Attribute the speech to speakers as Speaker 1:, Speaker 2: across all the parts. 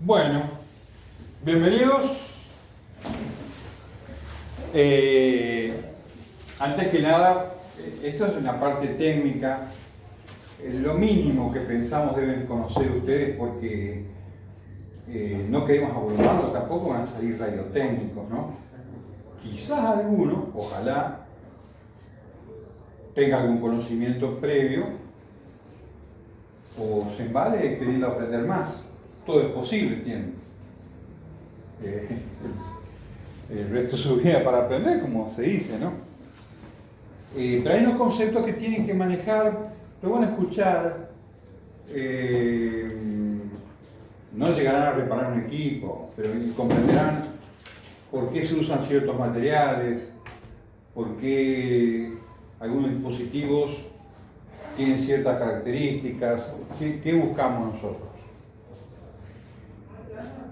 Speaker 1: Bueno, bienvenidos. Antes que nada, esto es una parte técnica. Lo mínimo que pensamos deben conocer ustedes porque no queremos abrumarlos, tampoco van a salir radiotécnicos, ¿no? Quizás alguno, ojalá, tenga algún conocimiento previo o se embale queriendo aprender más. Todo es posible, ¿entienden? El resto de su vida para aprender, como se dice, ¿no? Pero hay unos conceptos que tienen que manejar, lo van a escuchar, no llegarán a reparar un equipo, pero comprenderán por qué se usan ciertos materiales, por qué algunos dispositivos tienen ciertas características, qué buscamos nosotros.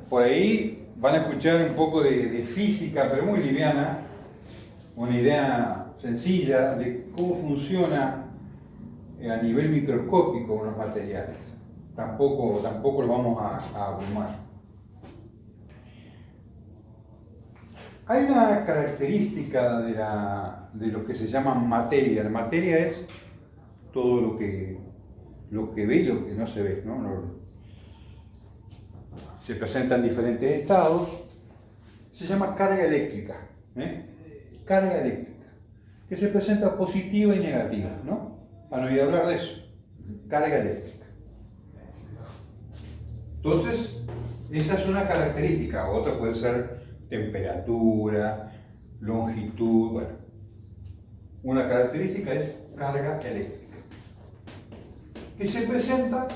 Speaker 1: Por ahí van a escuchar un poco de física, pero muy liviana, una idea sencilla de cómo funciona a nivel microscópico unos materiales. Tampoco lo vamos a abrumar. Hay una característica de lo que se llama materia. La materia es todo lo que ve y lo que no se ve, ¿no? Se presenta en diferentes estados. Se llama carga eléctrica. Carga eléctrica, que se presenta positiva y negativa, ¿no? ¿Han oído hablar de eso? Carga eléctrica. Entonces, esa es una característica. Otra puede ser temperatura, longitud, bueno. Una característica es carga eléctrica, que se presenta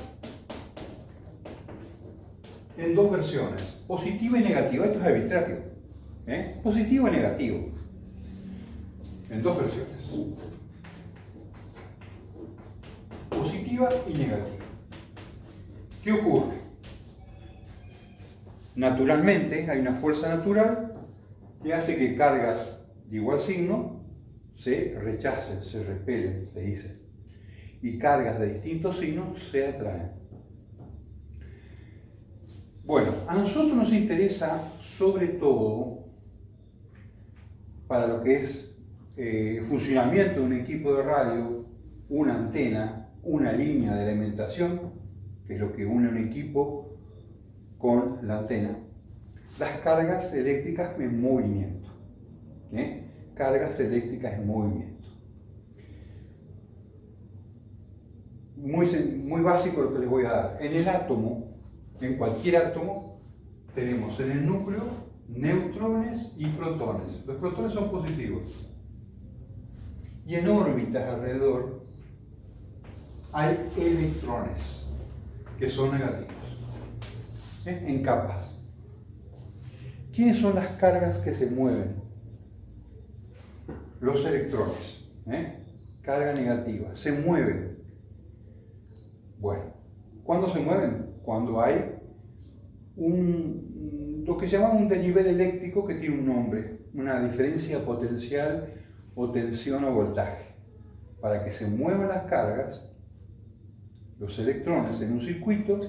Speaker 1: en dos versiones, positiva y negativa. Esto es arbitrario, positivo y negativo, en dos versiones, positiva y negativa. ¿Qué ocurre? Naturalmente hay una fuerza natural que hace que cargas de igual signo se rechacen, se repelen, se dice, y cargas de distintos signos se atraen. Bueno, a nosotros nos interesa sobre todo para lo que es funcionamiento de un equipo de radio, una antena, una línea de alimentación, que es lo que une un equipo con la antena, las cargas eléctricas en movimiento. Cargas eléctricas en movimiento. Muy básico lo que les voy a dar. En el átomo, en cualquier átomo, tenemos en el núcleo neutrones y protones. Los protones son positivos. Y en órbitas alrededor hay electrones, que son negativos. En capas. ¿Quiénes son las cargas que se mueven? Los electrones. Carga negativa. Se mueven. Bueno, ¿cuándo se mueven? Cuando hay lo que se llama un desnivel eléctrico que tiene un nombre, una diferencia potencial o tensión o voltaje. Para que se muevan las cargas, los electrones en un circuito,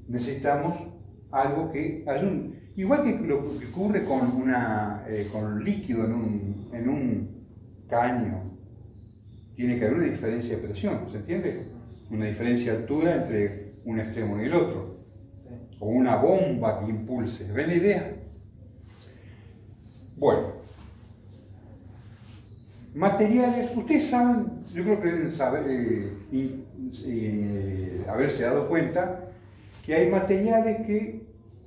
Speaker 1: necesitamos algo que ayude. Igual que lo que ocurre con un líquido en un caño, tiene que haber una diferencia de presión, ¿se entiende? Una diferencia de altura entre un extremo y el otro. O una bomba que impulse. ¿Ven la idea? Bueno. Materiales, ustedes saben, yo creo que deben saber, haberse dado cuenta que hay materiales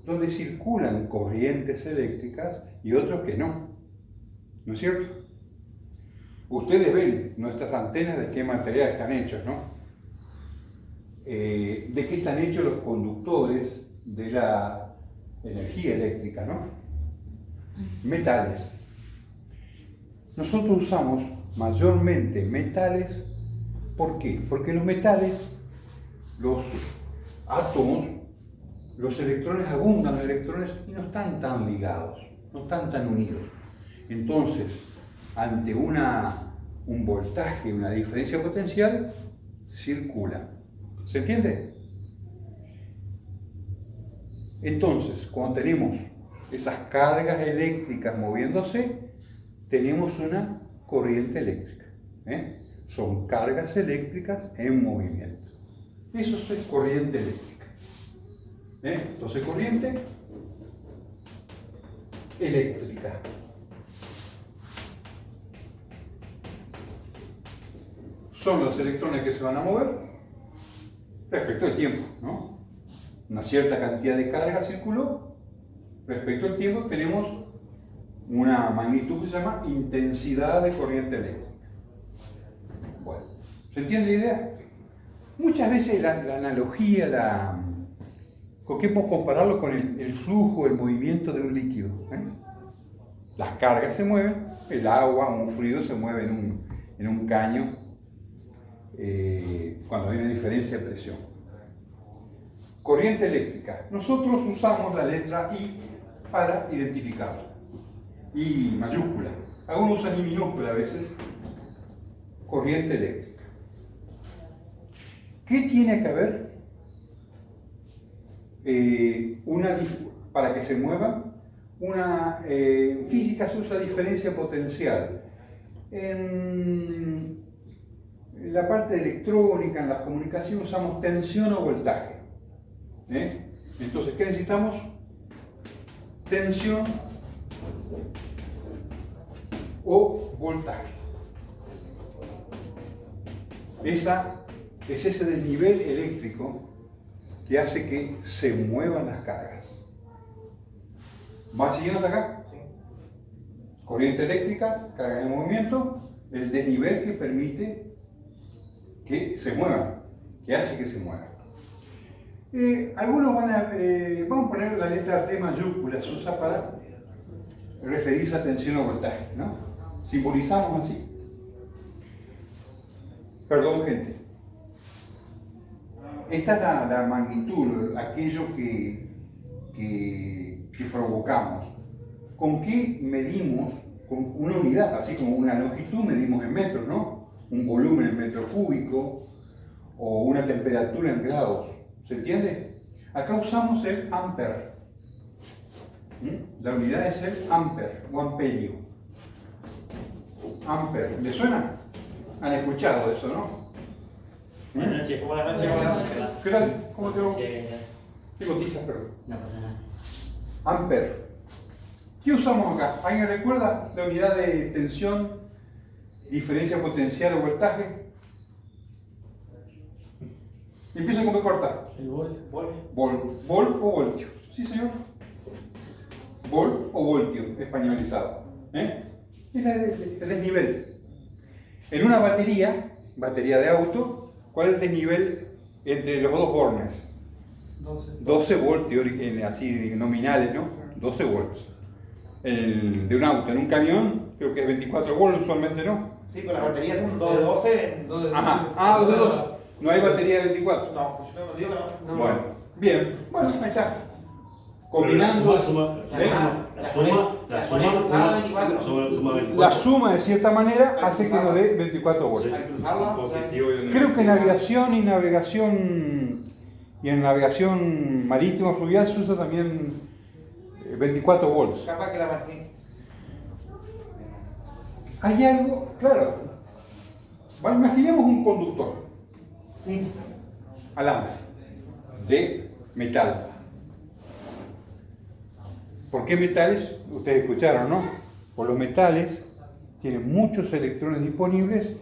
Speaker 1: donde circulan corrientes eléctricas y otros que no. ¿No es cierto? Ustedes ven nuestras antenas de qué material están hechos, ¿no? De qué están hechos los conductores de la energía eléctrica, ¿no? Metales. Nosotros usamos mayormente metales. ¿Por qué? Porque los metales, los átomos, los electrones abundan, los electrones y no están tan ligados, no están tan unidos. Entonces, ante un voltaje, una diferencia potencial, circulan. ¿Se entiende? Entonces, cuando tenemos esas cargas eléctricas moviéndose, tenemos una corriente eléctrica. Son cargas eléctricas en movimiento. Eso es corriente eléctrica. Entonces, corriente eléctrica. Son los electrones que se van a mover respecto al tiempo, ¿no? Una cierta cantidad de carga circuló, respecto al tiempo tenemos una magnitud que se llama intensidad de corriente eléctrica. Bueno, ¿se entiende la idea? Muchas veces la analogía, podemos compararlo con el flujo, el movimiento de un líquido. Las cargas se mueven, el agua, un fluido se mueve en un caño cuando hay una diferencia de presión. Corriente eléctrica. Nosotros usamos la letra I para identificarla. I mayúscula. Algunos usan I minúscula a veces. Corriente eléctrica. ¿Qué tiene que haber para que se mueva? En física se usa diferencia potencial. En la parte electrónica, en las comunicaciones, usamos tensión o voltaje. Entonces, ¿qué necesitamos? Tensión o voltaje. Es ese desnivel eléctrico que hace que se muevan las cargas. ¿Va siguiendo hasta acá? Sí. Corriente eléctrica, carga en movimiento, el desnivel que permite que se muevan, que hace que se muevan. Algunos vamos a poner la letra T mayúscula, se usa para referirse a tensión o voltaje, ¿no? Simbolizamos así. Perdón, gente. Esta es la magnitud, aquello que provocamos. ¿Con qué medimos? Con una unidad, así como una longitud medimos en metros, ¿no? Un volumen en metro cúbico o una temperatura en grados. ¿Se entiende? Acá usamos el amper. La unidad es el amper o amperio. Amper. ¿Le suena? Han escuchado eso, ¿no?
Speaker 2: Buenas noches, buenas noches.
Speaker 1: ¿Qué tal? ¿Cómo te va? ¿Qué cotizas, perdón?
Speaker 2: No pasa nada.
Speaker 1: Amper. ¿Qué usamos acá? ¿Alguien recuerda la unidad de tensión, diferencia potencial o voltaje? Empieza con B corta.
Speaker 2: El vol.
Speaker 1: Vol o voltio. ¿Sí, señor? Vol o voltio, españolizado. Es el desnivel. En una batería de auto, ¿cuál es el desnivel entre los dos bornes? 12 voltios, así nominales, ¿no? 12 volts. De un auto, en un camión, creo que es 24 volts usualmente, ¿no?
Speaker 3: Sí, pero las baterías son 2 de 12.
Speaker 1: Ajá, 2 de 12. No hay batería de 24.
Speaker 3: No, pues yo no digo que no.
Speaker 1: Bueno, bien, bueno, ahí está. Combinando. La suma de cierta manera hace que nos dé 24 volts. Creo que en aviación y en navegación marítima fluvial se usa también 24 volts.
Speaker 3: Capaz que la marqué.
Speaker 1: Hay algo, claro. Bueno, imaginemos un conductor, un alambre de metal. ¿Por qué metales? Ustedes escucharon, ¿no? Por los metales tienen muchos electrones disponibles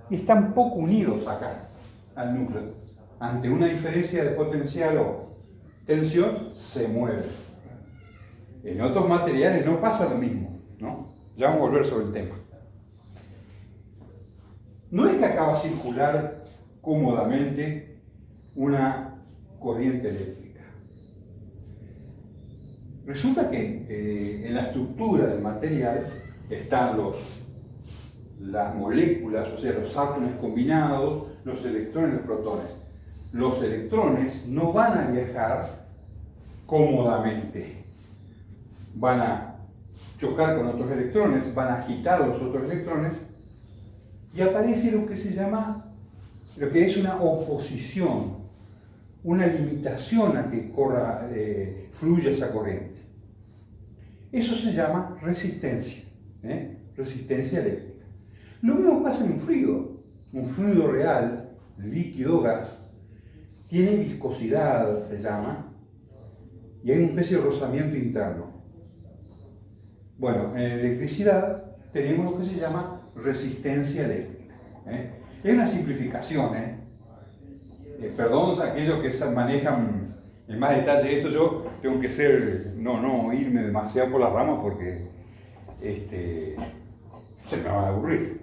Speaker 1: y están poco unidos acá al núcleo. Ante una diferencia de potencial o tensión, se mueven. En otros materiales no pasa lo mismo, ¿no? Ya vamos a volver sobre el tema. No es que acá va a circular cómodamente una corriente eléctrica. Resulta que en la estructura del material están las moléculas, o sea, los átomos combinados, los electrones y los protones. Los electrones no van a viajar cómodamente. Van a chocar con otros electrones, van a agitar los otros electrones y aparece lo que se llama, lo que es una oposición una limitación a que fluya esa corriente. Eso se llama resistencia, resistencia eléctrica. Lo mismo pasa en un fluido real, líquido o gas, tiene viscosidad, se llama, y hay una especie de rozamiento interno. Bueno, en electricidad tenemos lo que se llama resistencia eléctrica. Es una simplificación, perdón a aquellos que manejan en más detalle esto. Yo tengo que no irme demasiado por las ramas porque se me van a aburrir.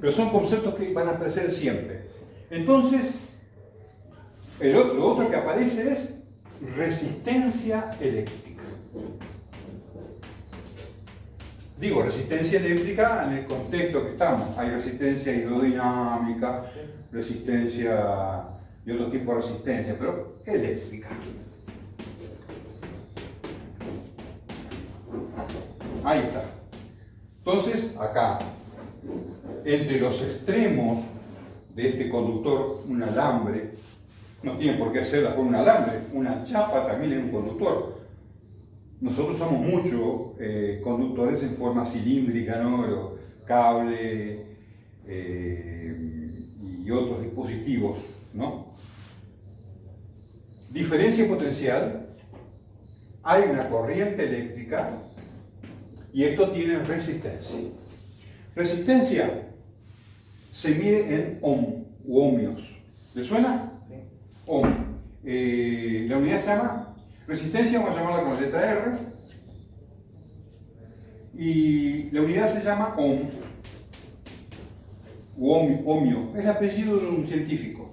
Speaker 1: Pero son conceptos que van a aparecer siempre. Entonces, lo otro que aparece es resistencia eléctrica. Digo resistencia eléctrica en el contexto que estamos. Hay resistencia hidrodinámica, resistencia y otro tipo de resistencia, pero eléctrica. Ahí está. Entonces, acá, entre los extremos de este conductor, un alambre, no tiene por qué ser la forma de un alambre, una chapa también es un conductor. Nosotros usamos mucho conductores en forma cilíndrica, ¿no? Los cables y otros dispositivos, ¿no? Diferencia potencial, hay una corriente eléctrica y esto tiene resistencia. Resistencia se mide en ohm u ohmios. ¿Le suena?
Speaker 3: Sí.
Speaker 1: Ohm. La unidad se llama resistencia, vamos a llamarla con la letra R, y la unidad se llama ohm u ohmio. Es el apellido de un científico.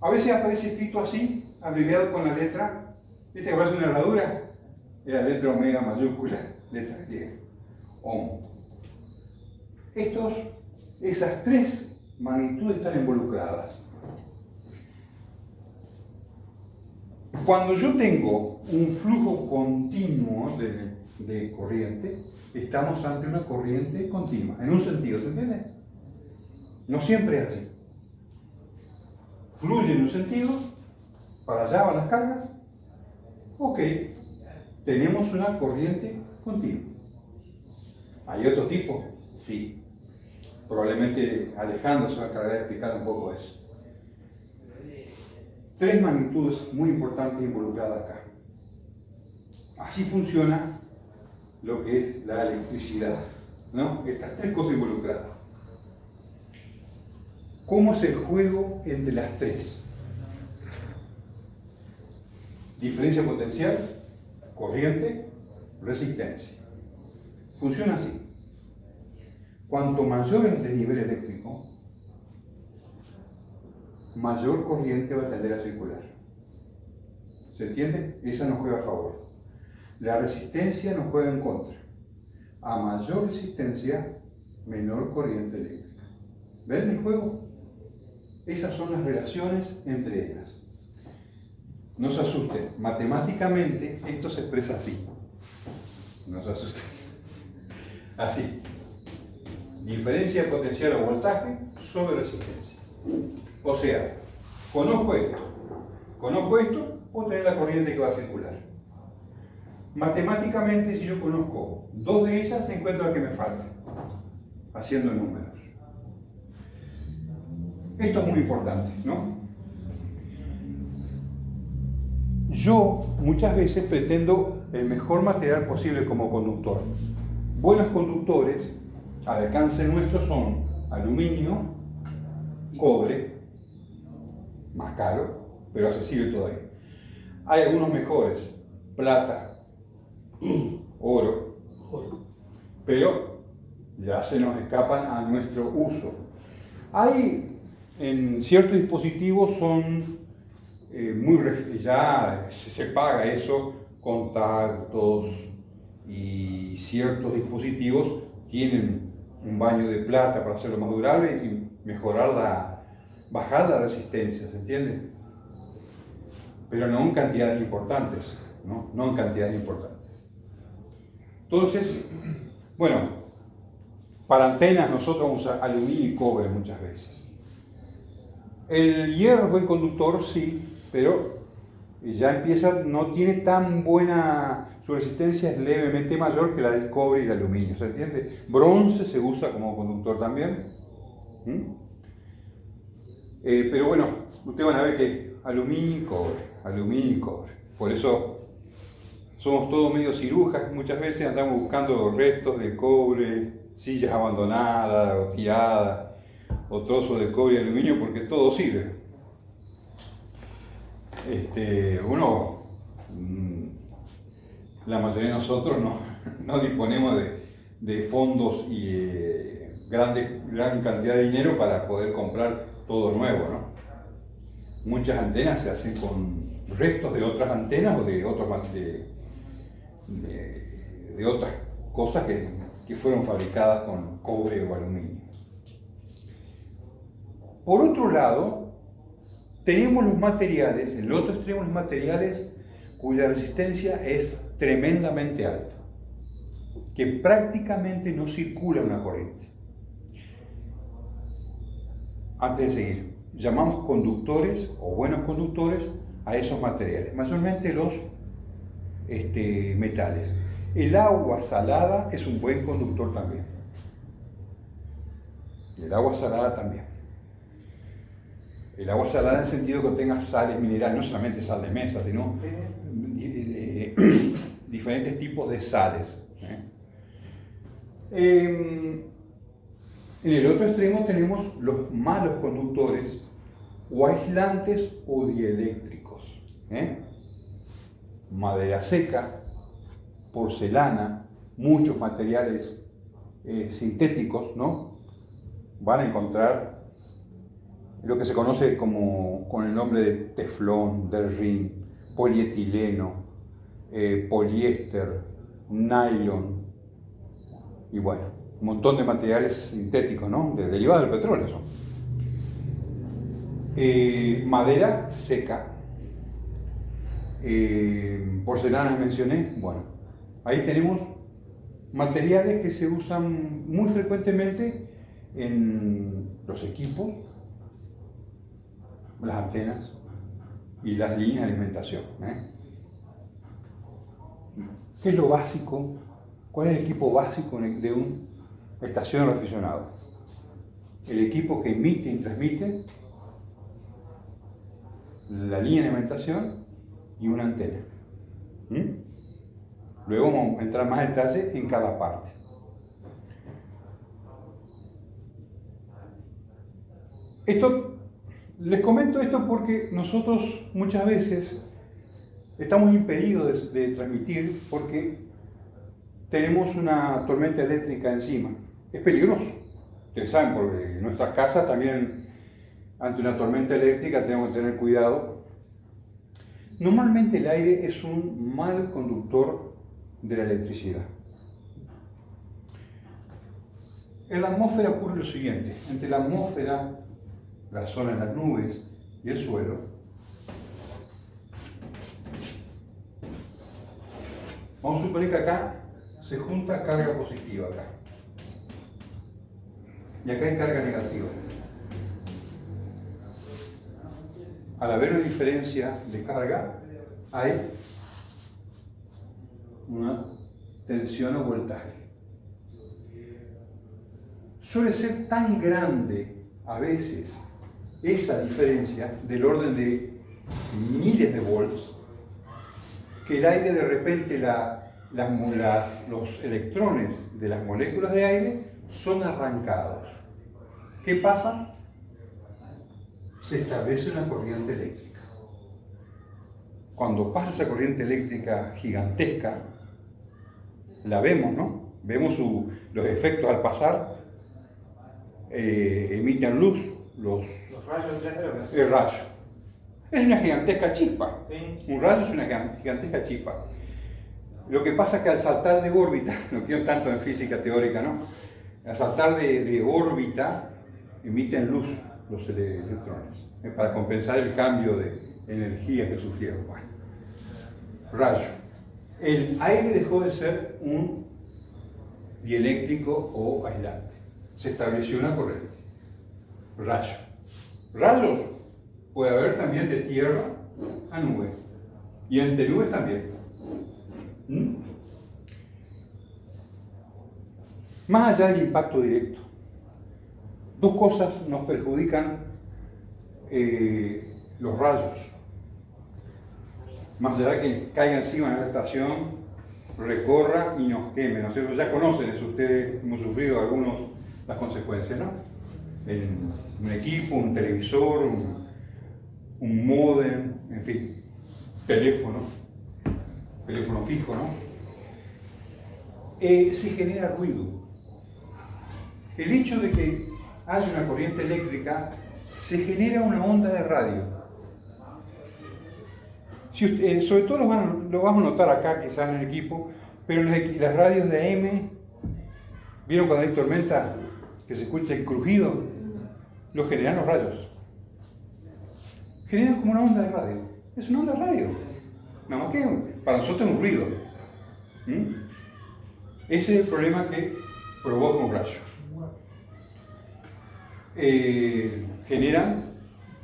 Speaker 1: A veces aparece escrito así, abreviado con la letra, ¿viste que aparece una herradura? Es la letra omega mayúscula, letra griega, ohm. Esas tres magnitudes están involucradas. Cuando yo tengo un flujo continuo de corriente, estamos ante una corriente continua, en un sentido, ¿se entiende? No siempre es así. Fluye en un sentido, para allá van las cargas, ok, tenemos una corriente continua. ¿Hay otro tipo? Sí. Probablemente Alejandro se va a encargar de explicar un poco eso. Tres magnitudes muy importantes involucradas acá. Así funciona lo que es la electricidad, ¿no? Estas tres cosas involucradas. ¿Cómo es el juego entre las tres? Diferencia potencial, corriente, resistencia. Funciona así. Cuanto mayor es el nivel eléctrico, mayor corriente va a tender a circular. ¿Se entiende? Esa nos juega a favor. La resistencia nos juega en contra. A mayor resistencia, menor corriente eléctrica. ¿Ven el juego? Esas son las relaciones entre ellas. No se asusten. Matemáticamente, esto se expresa así. No se asusten. Así. Diferencia de potencial o voltaje sobre resistencia. O sea, conozco esto, puedo tener la corriente que va a circular. Matemáticamente, si yo conozco dos de ellas, encuentro la que me falta, haciendo números. Esto es muy importante, ¿no? Yo muchas veces pretendo el mejor material posible como conductor. Buenos conductores al alcance nuestro son aluminio, cobre, más caro, pero accesible todavía. Hay algunos mejores, plata, oro, pero ya se nos escapan a nuestro uso. Hay en ciertos dispositivos son ya se paga eso, contactos y ciertos dispositivos tienen un baño de plata para hacerlo más durable y bajar la resistencia, ¿se entiende? Pero no en cantidades importantes, no en cantidades importantes. Entonces, bueno, para antenas nosotros vamos a usar aluminio y cobre muchas veces. El hierro es buen conductor, sí, pero ya empieza, no tiene tan buena, su resistencia es levemente mayor que la del cobre y el aluminio, ¿se entiende? Bronce se usa como conductor también. ¿Mm? Pero bueno, ustedes van a ver que aluminio y cobre, aluminio y cobre. Por eso somos todos medio cirujas, muchas veces andamos buscando restos de cobre, sillas abandonadas o tiradas, o trozos de cobre y aluminio, porque todo sirve. La mayoría de nosotros no disponemos de fondos y gran cantidad de dinero para poder comprar todo nuevo, ¿no? Muchas antenas se hacen con restos de otras antenas o de otras cosas que fueron fabricadas con cobre o aluminio. Por otro lado, tenemos los materiales, en el otro extremo los materiales cuya resistencia es tremendamente alta, que prácticamente no circula una corriente. Antes de seguir, llamamos conductores o buenos conductores a esos materiales, mayormente los metales. El agua salada es un buen conductor también. Y el agua salada también. El agua salada en el sentido que tenga sales minerales, no solamente sal de mesa, sino diferentes tipos de sales. En el otro extremo tenemos los malos conductores o aislantes o dieléctricos. Madera seca, porcelana, muchos materiales sintéticos, ¿no? Van a encontrar lo que se conoce con el nombre de teflón, derrin, polietileno, poliéster, nylon y bueno, un montón de materiales sintéticos, ¿no? Derivados del petróleo son. Madera seca, porcelana les mencioné, bueno, ahí tenemos materiales que se usan muy frecuentemente en los equipos, las antenas y las líneas de alimentación. ¿Qué es lo básico? ¿Cuál es el equipo básico de una estación de radioaficionado? El equipo que emite y transmite, la línea de alimentación y una antena. Luego vamos a entrar más en detalle en cada parte. Les comento esto porque nosotros muchas veces estamos impedidos de transmitir porque tenemos una tormenta eléctrica encima. Es peligroso. Ustedes saben, porque en nuestras casas también ante una tormenta eléctrica tenemos que tener cuidado. Normalmente el aire es un mal conductor de la electricidad. En la atmósfera ocurre lo siguiente: entre la atmósfera, la zona de las nubes y el suelo, vamos a suponer que acá se junta carga positiva acá. Y acá hay carga negativa. Al haber una diferencia de carga, hay una tensión o voltaje. Suele ser tan grande a veces esa diferencia del orden de miles de volts que el aire de repente los electrones de las moléculas de aire son arrancados. ¿Qué pasa? Se establece una corriente eléctrica. Cuando pasa esa corriente eléctrica gigantesca, la vemos, ¿no? Vemos los efectos al pasar, emiten luz, los
Speaker 3: rayos,
Speaker 1: el rayo. Es una gigantesca chispa.
Speaker 3: Sí.
Speaker 1: Un rayo es una gigantesca chispa. Lo que pasa es que al saltar de órbita, no quiero tanto en física teórica, ¿no? Al saltar de órbita, emiten luz los electrones, para compensar el cambio de energía que sufrieron. Bueno, rayo. El aire dejó de ser un dieléctrico o aislante. Se estableció una corriente. Rayo. Rayos puede haber también de tierra a nube. Y entre nubes también. ¿Mm? Más allá del impacto directo, dos cosas nos perjudican los rayos. Más allá que caiga encima de la estación, recorra y nos queme, ¿no es cierto? Ya conocen eso, ustedes hemos sufrido algunos las consecuencias, ¿no? En un equipo, un televisor, un módem, en fin, teléfono fijo, ¿no? Se genera ruido. El hecho de que haya una corriente eléctrica, se genera una onda de radio. Si usted, sobre todo lo vamos a notar acá, quizás en el equipo, pero en las radios de AM, ¿vieron cuando hay tormenta que se escucha el crujido? Lo generan los rayos. Generan como una onda de radio. Es una onda de radio. Nada más que para nosotros es un ruido. ¿Mm? Ese es el problema que provoca un rayo. Generan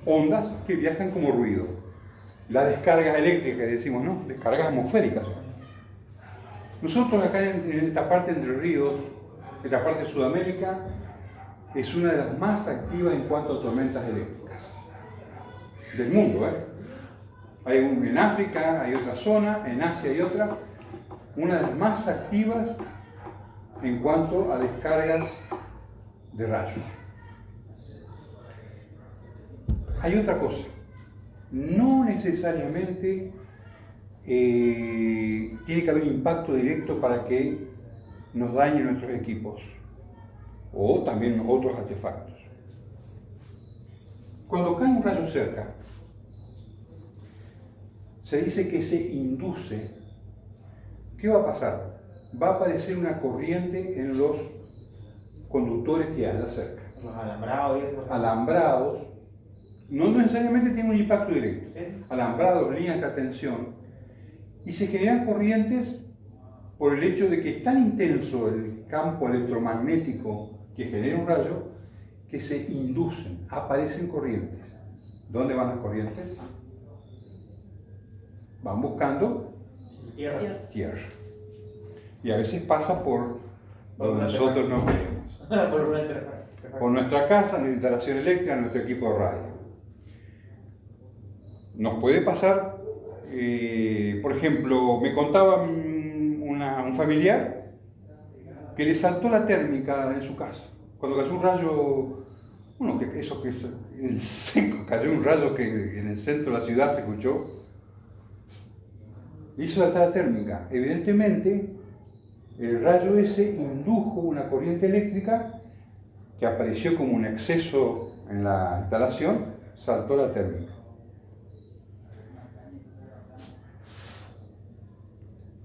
Speaker 1: ondas que viajan como ruido. Las descargas eléctricas, decimos, ¿no? Descargas atmosféricas. Nosotros acá en esta parte de Entre Ríos, esta parte de Sudamérica, es una de las más activas en cuanto a tormentas eléctricas del mundo, ¿eh? Hay una en África, hay otra zona, en Asia hay otra. Una de las más activas en cuanto a descargas de rayos. Hay otra cosa. No necesariamente tiene que haber impacto directo para que nos dañen nuestros equipos o también otros artefactos. Cuando cae un rayo cerca, se dice que se induce. ¿Qué va a pasar? Va a aparecer una corriente en los conductores que haya cerca.
Speaker 3: Los alambrados y eso.
Speaker 1: Alambrados, no necesariamente tienen un impacto directo.
Speaker 3: ¿Sí?
Speaker 1: Alambrados, líneas de tensión, y se generan corrientes por el hecho de que es tan intenso el campo electromagnético que genera un rayo que se inducen, aparecen corrientes. ¿Dónde van las corrientes? Van buscando tierra. Y a veces pasa por donde nosotros no queremos. Por nuestra casa, nuestra instalación eléctrica, nuestro equipo de radio. Nos puede pasar, por ejemplo, me contaba un familiar que le saltó la térmica en su casa. Cuando cayó un rayo, eso que es el seco, cayó un rayo que en el centro de la ciudad se escuchó. Hizo saltar la térmica. Evidentemente, el rayo ese indujo una corriente eléctrica que apareció como un exceso en la instalación, saltó la térmica.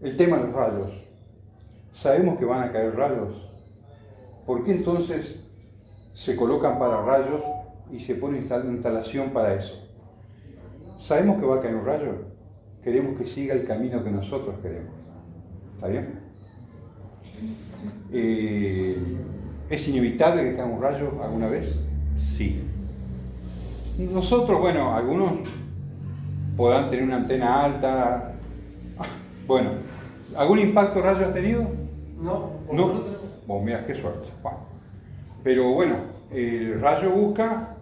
Speaker 1: El tema de los rayos. Sabemos que van a caer rayos. ¿Por qué entonces se colocan para rayos y se pone una instalación para eso? Sabemos que va a caer un rayo. Queremos que siga el camino que nosotros queremos. ¿Está bien? ¿Es inevitable que caiga un rayo alguna vez? Sí. Nosotros, bueno, algunos podrán tener una antena alta. Bueno, ¿algún impacto rayo has tenido?
Speaker 2: No.
Speaker 1: No. Bueno, mira, qué suerte. Bueno. Pero bueno, el rayo busca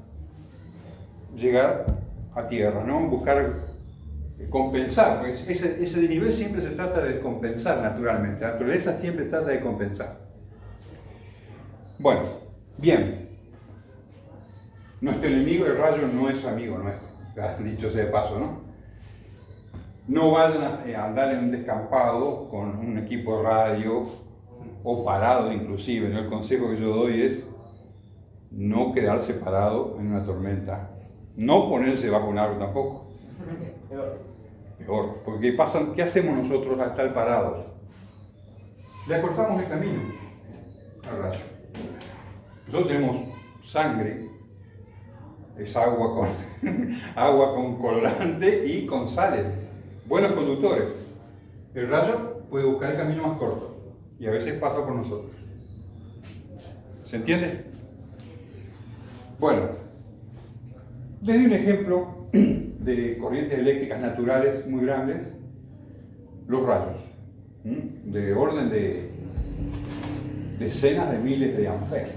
Speaker 1: llegar a tierra, ¿no? Buscar compensar, porque ese desnivel siempre se trata de compensar naturalmente. La naturaleza siempre trata de compensar. Bueno, bien. Nuestro enemigo, el rayo, no es amigo nuestro, dicho sea de paso, ¿no? No vayan a andar en un descampado con un equipo de radio o parado inclusive, ¿no? El consejo que yo doy es no quedarse parado en una tormenta, no ponerse bajo un árbol tampoco. Peor, porque ¿qué hacemos nosotros al estar parados? Le acortamos el camino al rayo. Nosotros tenemos sangre, es agua con colorante y con sales, buenos conductores. El rayo puede buscar el camino más corto y a veces pasa por nosotros. ¿Se entiende? Bueno, Les doy un ejemplo de corrientes eléctricas naturales muy grandes, los rayos, de orden de decenas de miles de amperes.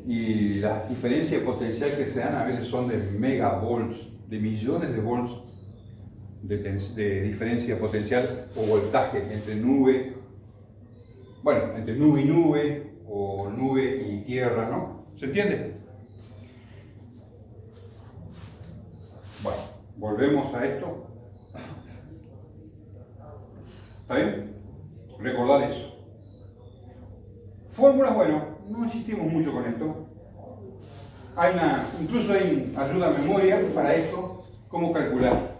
Speaker 1: Y las diferencias potenciales que se dan a veces son de megavolts, de millones de volts de diferencia potencial o voltaje entre nube, bueno, entre nube y nube, o nube y tierra, ¿no? ¿Se entiende? Bueno, volvemos a esto. ¿Está bien? Recordar eso. Fórmulas, bueno, no insistimos mucho con esto. Incluso hay ayuda a memoria para esto, cómo calcular.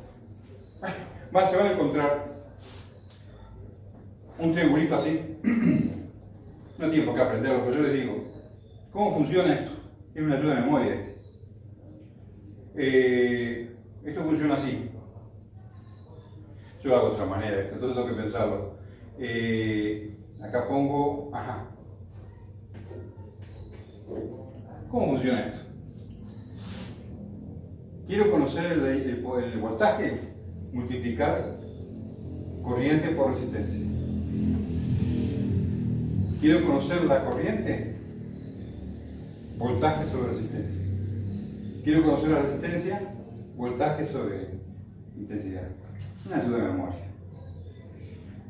Speaker 1: Se van a encontrar un triangulito así. No tiene por qué aprenderlo, pero yo les digo, ¿cómo funciona esto? Es una ayuda de memoria. Esto funciona así. Yo hago de otra manera esto, entonces tengo que pensarlo. Acá pongo, ¿cómo funciona esto? Quiero conocer el voltaje, multiplicar corriente por resistencia. Quiero conocer la corriente, voltaje sobre resistencia. Quiero conocer la resistencia, voltaje sobre intensidad. Una ayuda de memoria.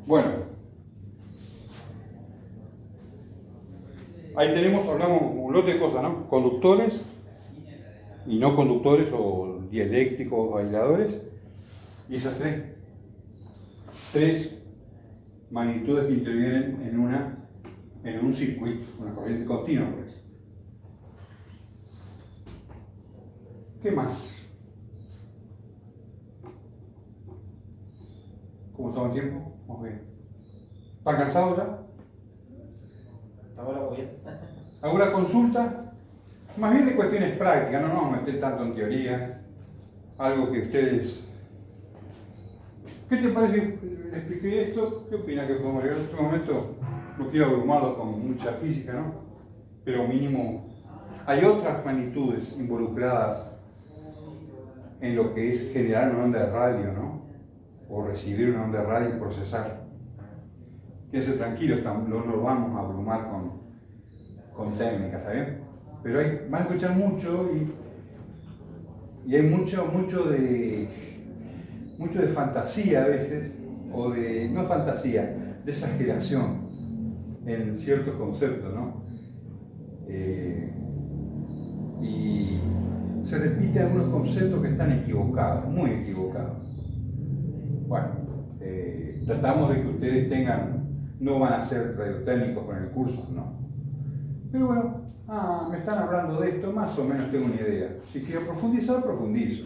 Speaker 1: Bueno, ahí hablamos un lote de cosas, ¿no? Conductores y no conductores, o dieléctricos o aisladores, y esas tres magnitudes que intervienen en un circuito, una corriente continua, por ejemplo. ¿Qué más? ¿Cómo estamos en tiempo? Vamos bien. ¿Están cansados ya?
Speaker 3: Estamos bien.
Speaker 1: ¿Alguna consulta? Más bien de cuestiones prácticas, no nos vamos a meter tanto en teoría. Algo que ustedes... ¿Qué te parece? ¿Le expliqué esto? ¿Qué opina que podemos llegar? En este momento no quiero abrumarlo con mucha física, ¿no? Pero mínimo... Hay otras magnitudes involucradas en lo que es generar una onda de radio, ¿no? O recibir una onda de radio y procesar. Quédense tranquilos, no nos vamos a abrumar con técnicas, ¿está bien? Pero van a escuchar mucho y hay mucho de fantasía a veces, o de, no fantasía, de exageración en ciertos conceptos, ¿no? Y se repiten algunos conceptos que están equivocados, muy equivocados. Bueno, tratamos de que ustedes no van a ser radiotécnicos con el curso, no. Pero bueno, me están hablando de esto, más o menos tengo una idea. Si quiero profundizar, profundizo.